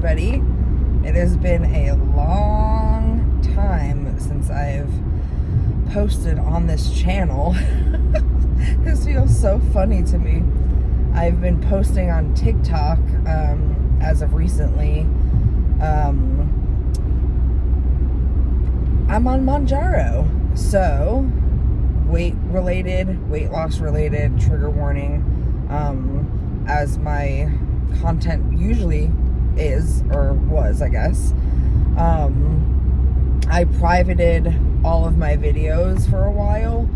everybody. It has been a long time since I've posted on this channel. This feels so funny to me. I've been posting on TikTok as of recently. I'm on Mounjaro, so weight loss related, trigger warning, as my content usually is, or was, I guess. I privated all of my videos for a while,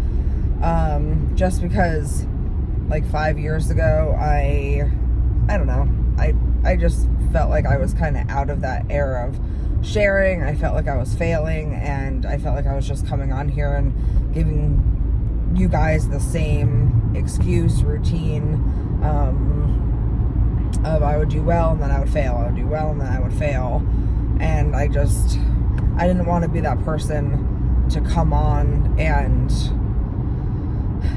just because like 5 years ago, I don't know, I just felt like I was kind of out of that era of sharing. I felt like I was failing, and I felt like I was just coming on here and giving you guys the same excuse, routine, of I would do well and then I would fail, I would do well and then I would fail, and I didn't want to be that person to come on and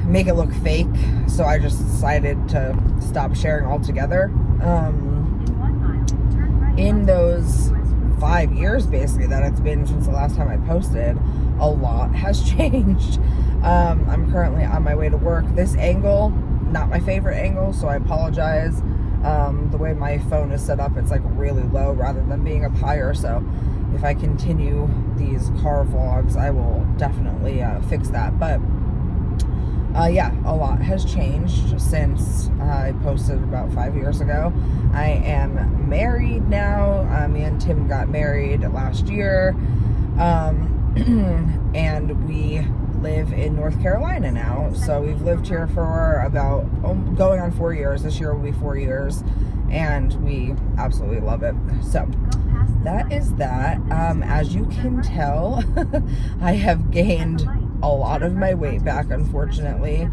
make it look fake, so I just decided to stop sharing altogether. In those 5 years basically that it's been since the last time I posted, a lot has changed. I'm currently on my way to work. This angle, not my favorite angle, so I apologize. The way my phone is set up, it's like really low rather than being up higher, so if I continue these car vlogs, I will definitely fix that. But yeah, a lot has changed since I posted about 5 years ago. I am married now. Me and Tim got married last year, and we live in North Carolina now. So we've lived here for about going on 4 years. This year will be 4 years, and we absolutely love it. So that is that. As you can tell, I have gained a lot of my weight back, unfortunately.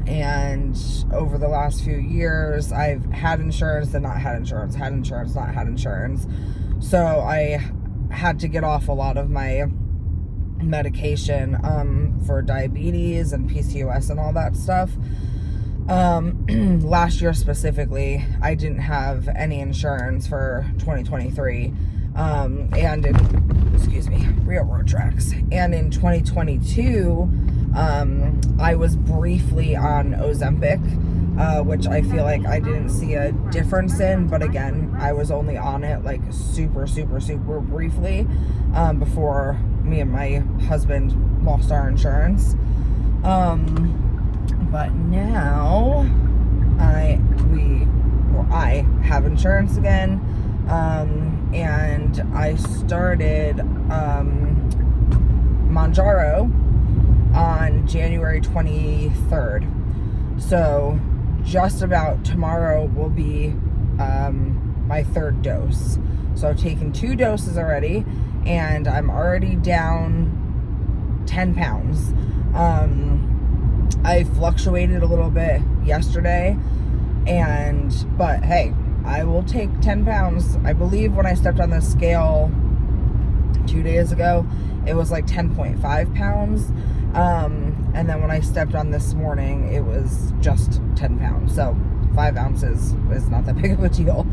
And over the last few years, I've had insurance and not had insurance, had insurance, not had insurance. So I had to get off a lot of my medication for diabetes and PCOS and all that stuff. Last year specifically, I didn't have any insurance for 2023. And excuse me, railroad tracks. And in 2022, I was briefly on Ozempic, which I feel like I didn't see a difference in, but again, I was only on it like super briefly, before me and my husband lost our insurance. But now I have insurance again. And I started Mounjaro on January 23rd. So just about tomorrow will be my third dose. So I've taken 2 doses already, and I'm already down 10 pounds. I fluctuated a little bit yesterday, but hey, I will take 10 pounds. I believe when I stepped on the scale 2 days ago, it was like 10.5 pounds. And then when I stepped on this morning, it was just 10 pounds. So 5 ounces is not that big of a deal.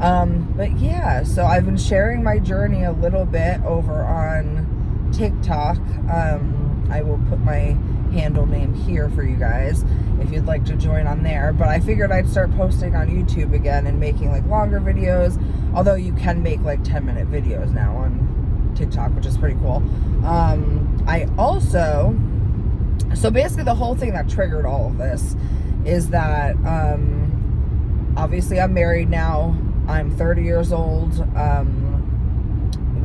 But yeah, so I've been sharing my journey a little bit over on TikTok. I will put my handle name here for you guys if you'd like to join on there, but I figured I'd start posting on YouTube again and making like longer videos, although you can make like 10-minute videos now on TikTok, which is pretty cool. I also, so basically the whole thing that triggered all of this is that obviously I'm married now, I'm 30 years old,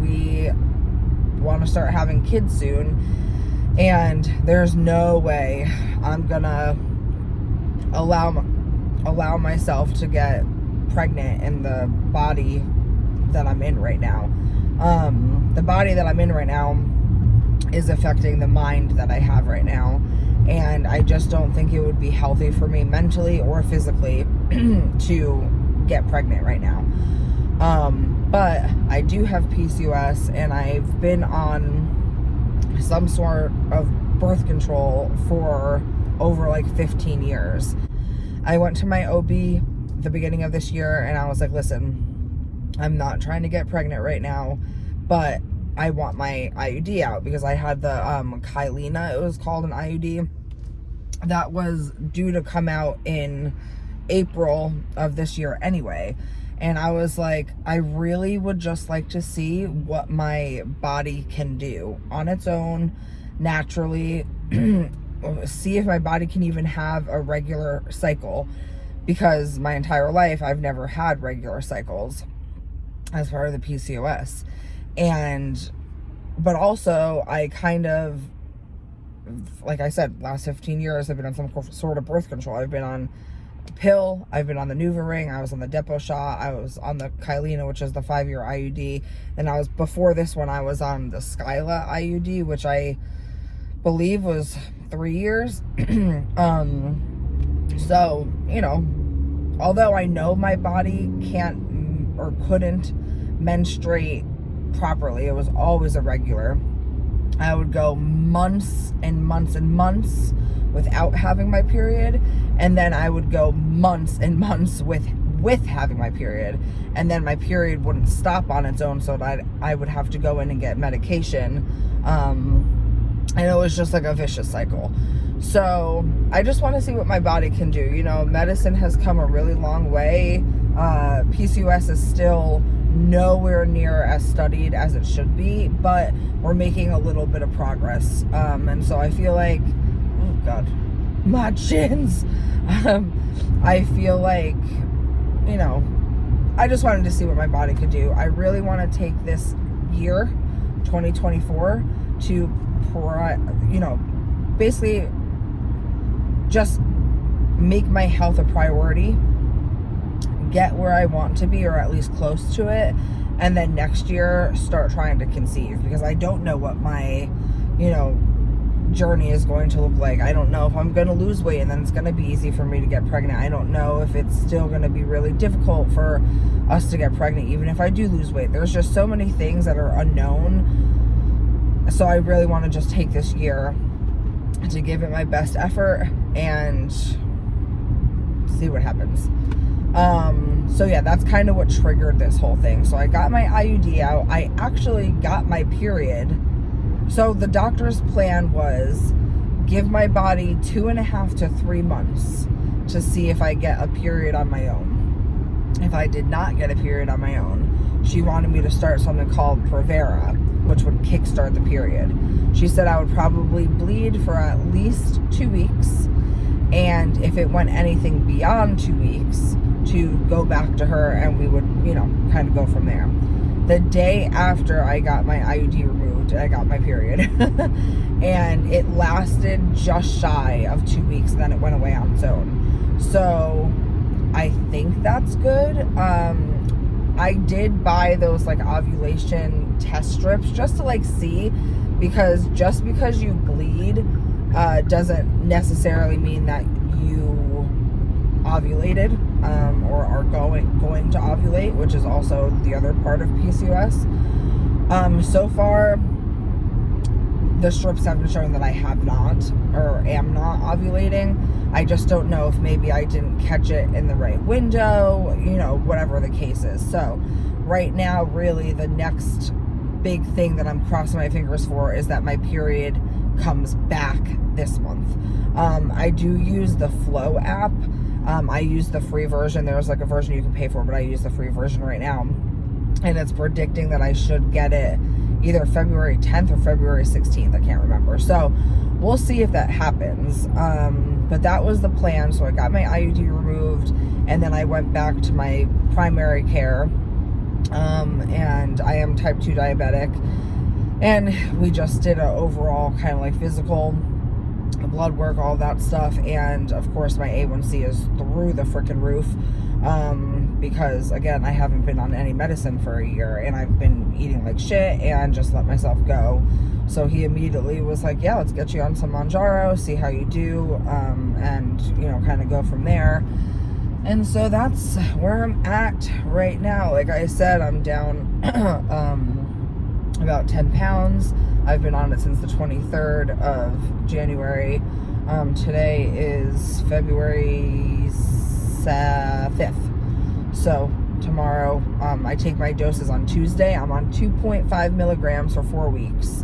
we want to start having kids soon, and there's no way I'm gonna allow myself to get pregnant in the body that I'm in right now. The body that I'm in right now is affecting the mind that I have right now, and I just don't think it would be healthy for me mentally or physically to get pregnant right now. But I do have PCOS, and I've been on some sort of birth control for over like 15 years. I went to my OB the beginning of this year, and I was like, listen, I'm not trying to get pregnant right now, but I want my IUD out, because I had the Kyleena, it was called, an IUD that was due to come out in April of this year anyway. And I was like, I really would just like to see what my body can do on its own, naturally, see if my body can even have a regular cycle, because my entire life I've never had regular cycles as part of the PCOS. But also I kind of, like I said, last 15 years I've been on some sort of birth control. I've been on a pill, I've been on the NuvaRing, I was on the Depot shot, I was on the Kyleena, which is the 5-year IUD, and before this one I was on the Skyla IUD, which I believe was 3 years. So, you know, although I know my body can't or couldn't menstruate properly, it was always irregular. I would go months and months and months without having my period, and then I would go months and months with having my period, and then my period wouldn't stop on its own, so that I would have to go in and get medication, and it was just like a vicious cycle. So I just want to see what my body can do. You know, medicine has come a really long way. PCOS is still nowhere near as studied as it should be, but we're making a little bit of progress. And so I feel like, oh God, my chins. I feel like, you know, I just wanted to see what my body could do. I really want to take this year, 2024, to, you know, basically just make my health a priority, get where I want to be, or at least close to it, and then next year start trying to conceive, because I don't know what my, you know, journey is going to look like. I don't know if I'm going to lose weight and then it's going to be easy for me to get pregnant. I don't know if it's still going to be really difficult for us to get pregnant even if I do lose weight. There's just so many things that are unknown. So I really want to just take this year to give it my best effort and see what happens. So yeah, that's kind of what triggered this whole thing. So I got my IUD out. I actually got my period. So the doctor's plan was give my body 2.5 to 3 months to see if I get a period on my own. If I did not get a period on my own, she wanted me to start something called Provera, which would kickstart the period. She said I would probably bleed for at least 2 weeks, and if it went anything beyond 2 weeks, to go back to her and we would, you know, kind of go from there. The day after I got my IUD removed, I got my period. And it lasted just shy of 2 weeks, and then it went away on its own. So I think that's good. I did buy those like ovulation test strips just to like see, because just because you bleed doesn't necessarily mean that you ovulated or are going to ovulate, which is also the other part of PCOS. So far the strips have been showing that I have not or am not ovulating. I just don't know if maybe I didn't catch it in the right window, you know, whatever the case is. So right now, really the next big thing that I'm crossing my fingers for is that my period comes back this month. I do use the Flow app. I use the free version. There's like a version you can pay for, but I use the free version right now. And it's predicting that I should get it either February 10th or February 16th. I can't remember. So we'll see if that happens. But that was the plan. So I got my IUD removed, and then I went back to my primary care. And I am type 2 diabetic. And we just did an overall kind of like physical, blood work, all that stuff. And of course my A1C is through the freaking roof. Because again, I haven't been on any medicine for a year, and I've been eating like shit and just let myself go. So he immediately was like, yeah, let's get you on some Mounjaro, see how you do, and you know, kind of go from there. And so that's where I'm at right now. Like I said, I'm down about 10 pounds. I've been on it since the 23rd of January. Today is February 5th. So tomorrow, I take my doses on Tuesday. I'm on 2.5 milligrams for 4 weeks.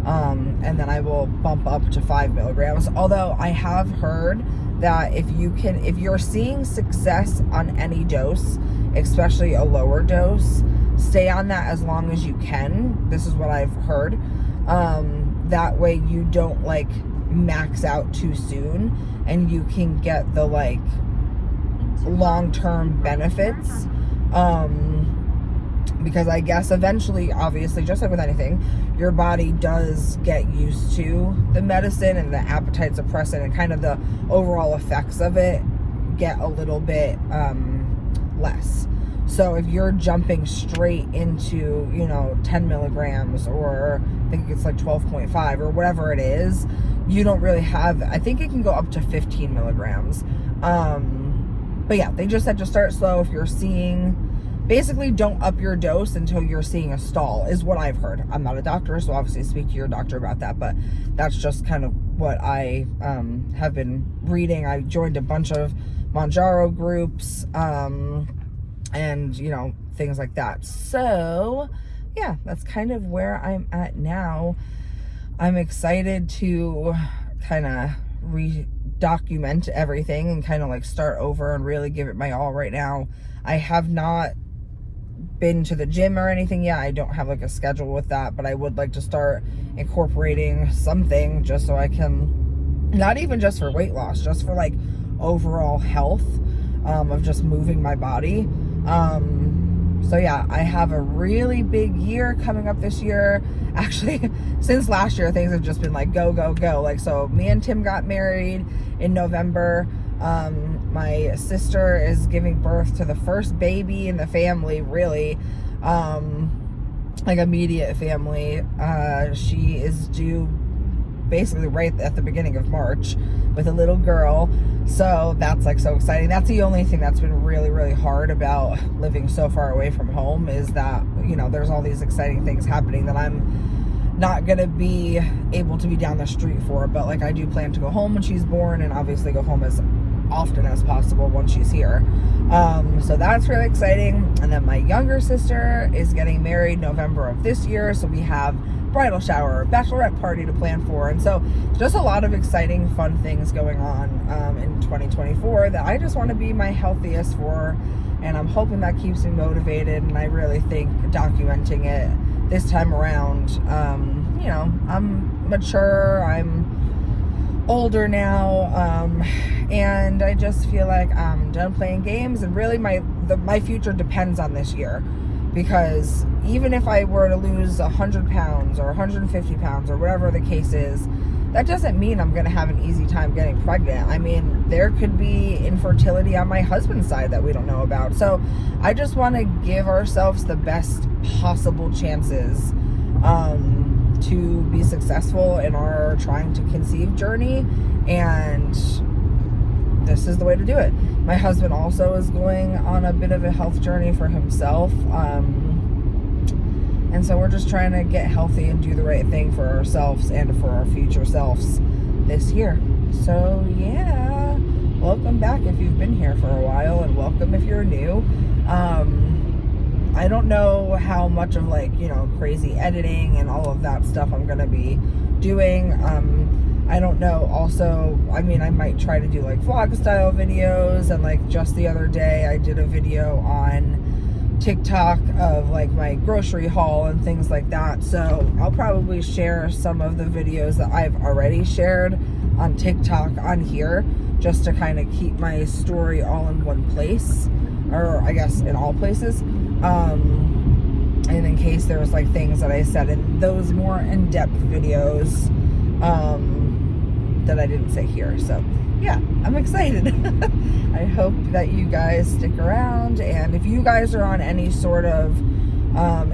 And then I will bump up to 5 milligrams. Although I have heard that if you're seeing success on any dose, especially a lower dose, stay on that as long as you can. This is what I've heard. That way you don't like max out too soon, and you can get the like long-term benefits. Because I guess eventually, obviously, just like with anything, your body does get used to the medicine and the appetite suppressant, and kind of the overall effects of it get a little bit less. So if you're jumping straight into, 10 milligrams, or I think it's like 12.5 or whatever it is, you don't really have, I think it can go up to 15 milligrams. But yeah, they just said to start slow. If you're seeing, basically don't up your dose until you're seeing a stall, is what I've heard. I'm not a doctor, so obviously speak to your doctor about that, but that's just kind of what I have been reading. I joined a bunch of Mounjaro groups, and things like that. So yeah, that's kind of where I'm at now. I'm excited to kind of document everything and kind of like start over and really give it my all right now. I have not been to the gym or anything yet. I don't have like a schedule with that, but I would like to start incorporating something just so I can, not even just for weight loss, just for like overall health, of just moving my body. So yeah, I have a really big year coming up this year. Actually, since last year, things have just been like go, go, go. Like, so me and Tim got married in November. My sister is giving birth to the first baby in the family, really, like immediate family. She is due basically right at the beginning of March with a little girl. So that's like so exciting. That's the only thing that's been really, really hard about living so far away from home, is that, there's all these exciting things happening that I'm not gonna be able to be down the street for. But like, I do plan to go home when she's born, and obviously go home as often as possible once she's here. So that's really exciting. And then my younger sister is getting married November of this year, so we have bridal shower, bachelorette party to plan for. And so just a lot of exciting, fun things going on in 2024 that I just want to be my healthiest for, and I'm hoping that keeps me motivated. And I really think documenting it this time around, I'm mature, I'm older now, and I just feel like I'm done playing games, and really my future depends on this year. Because even if I were to lose 100 pounds or 150 pounds or whatever the case is, that doesn't mean I'm going to have an easy time getting pregnant. I mean, there could be infertility on my husband's side that we don't know about. So I just want to give ourselves the best possible chances to be successful in our trying to conceive journey. And this is the way to do it. My husband also is going on a bit of a health journey for himself. And so we're just trying to get healthy and do the right thing for ourselves and for our future selves this year. So yeah, welcome back if you've been here for a while, and welcome if you're new. I don't know how much of like, crazy editing and all of that stuff I'm going to be doing. I don't know. Also, I might try to do like vlog style videos, and like just the other day I did a video on TikTok of like my grocery haul and things like that. So I'll probably share some of the videos that I've already shared on TikTok on here, just to kind of keep my story all in one place, or I guess in all places. And in case there was like things that I said in those more in-depth videos, that I didn't say here. So yeah, I'm excited. I hope that you guys stick around, and if you guys are on any sort of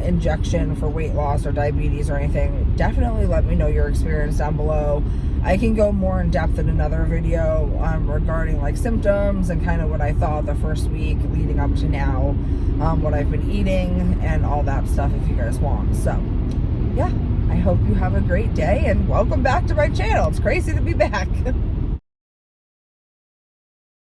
injection for weight loss or diabetes or anything, definitely let me know your experience down below. I can go more in depth in another video regarding like symptoms and kind of what I thought the first week leading up to now, what I've been eating and all that stuff if you guys want. So yeah, I hope you have a great day, and welcome back to my channel. It's crazy to be back.